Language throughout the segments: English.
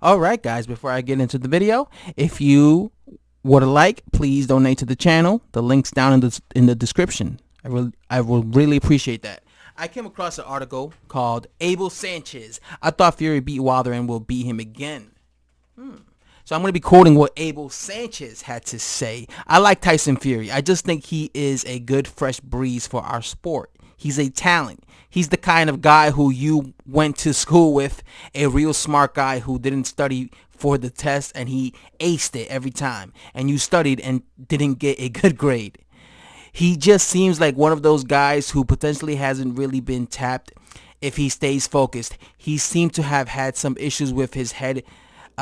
Alright guys, before I get into the video, if you would like, please donate to the channel. The link's down in the description. I will really appreciate that. I came across an article called Abel Sanchez. I thought Fury beat Wilder and will beat him again. So I'm going to be quoting what Abel Sanchez had to say. I like Tyson Fury. I just think he is a good fresh breeze for our sport. He's a talent. He's the kind of guy who you went to school with, a real smart guy who didn't study for the test and he aced it every time. And you studied and didn't get a good grade. He just seems like one of those guys who potentially hasn't really been tapped if he stays focused. He seemed to have had some issues with his head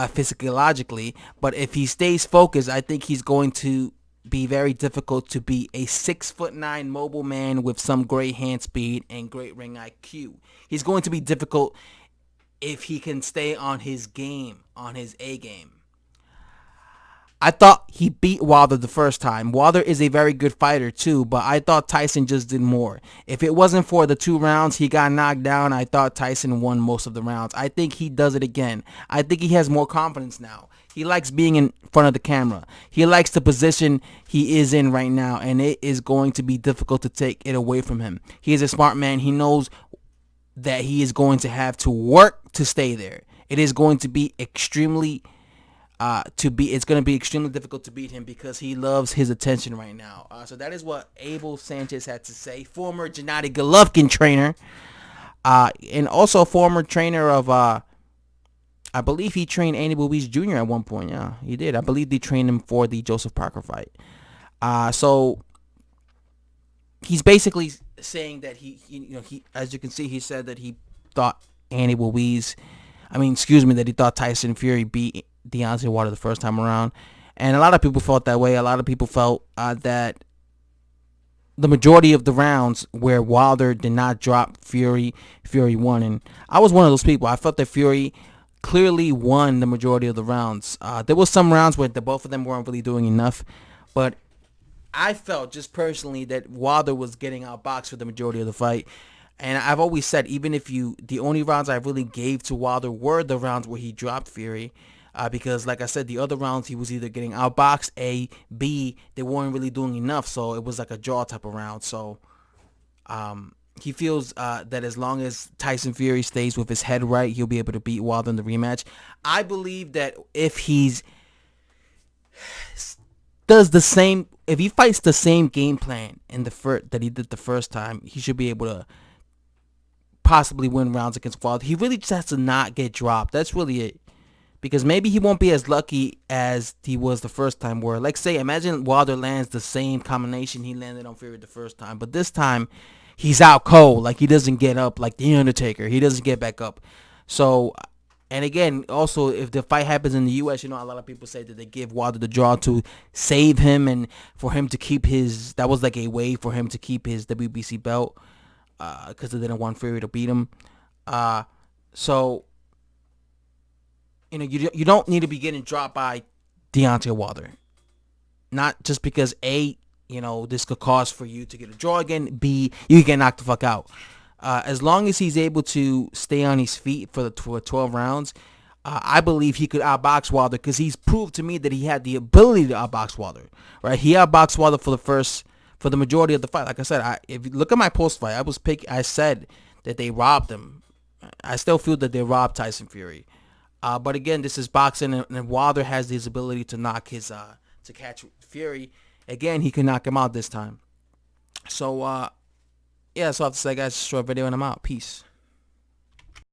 physiologically, but if he stays focused, I think he's going to be very difficult to beat a 6'9" mobile man with some great hand speed and great ring IQ. He's going to be difficult if he can stay on his game, on his A game. I thought he beat Wilder the first time. Wilder is a very good fighter too, but I thought Tyson just did more. If it wasn't for the 2 rounds he got knocked down, I thought Tyson won most of the rounds. I think he does it again. I think he has more confidence now. He likes being in front of the camera. He likes the position he is in right now, and it is going to be difficult to take it away from him. He is a smart man. He knows that he is going to have to work to stay there. It is going to be extremely it's going to be extremely difficult to beat him because he loves his attention right now. So that is what Abel Sanchez had to say. Former Gennady Golovkin trainer, and also former trainer of, I believe he trained Andy Ruiz Jr. at one point. Yeah, he did. I believe they trained him for the Joseph Parker fight. So he's basically saying that he, as you can see, he said that he thought Andy Ruiz, that he thought Tyson Fury beat Deontay Wilder the first time around, and a lot of people felt that way. A lot of people felt that the majority of the rounds where Wilder did not drop Fury won, and I was one of those people. I felt that Fury clearly won the majority of the rounds. There was some rounds where both of them weren't really doing enough, but I felt just personally that Wilder was getting outboxed for the majority of the fight. And I've always said, even if the only rounds I really gave to Wilder were the rounds where he dropped Fury. Because, like I said, the other rounds he was either getting outboxed, A, B, they weren't really doing enough, so it was like a draw type of round. So he feels that as long as Tyson Fury stays with his head right, he'll be able to beat Wilder in the rematch. I believe that if he fights the same game plan in that he did the first time, he should be able to possibly win rounds against Wilder. He really just has to not get dropped. That's really it. Because maybe he won't be as lucky as he was the first time. Where, like, say, imagine Wilder lands the same combination he landed on Fury the first time, but this time he's out cold. Like, he doesn't get up like the Undertaker. He doesn't get back up. So, and again, also, if the fight happens in the U.S., a lot of people say that they give Wilder the draw to save him and for him to keep his. That was like a way for him to keep his WBC belt because they didn't want Fury to beat him. So. You don't need to be getting dropped by Deontay Wilder. Not just because A, this could cause for you to get a draw again. B, you get knocked the fuck out. As long as he's able to stay on his feet for 12 rounds, I believe he could outbox Wilder because he's proved to me that he had the ability to outbox Wilder. Right? He outboxed Wilder for the majority of the fight. Like I said, if you look at my post fight, I said that they robbed him. I still feel that they robbed Tyson Fury. But again, this is boxing, and Wilder has this ability to knock to catch Fury. Again, he can knock him out this time. So, yeah, that's all I have to say, guys. Short video, and I'm out. Peace.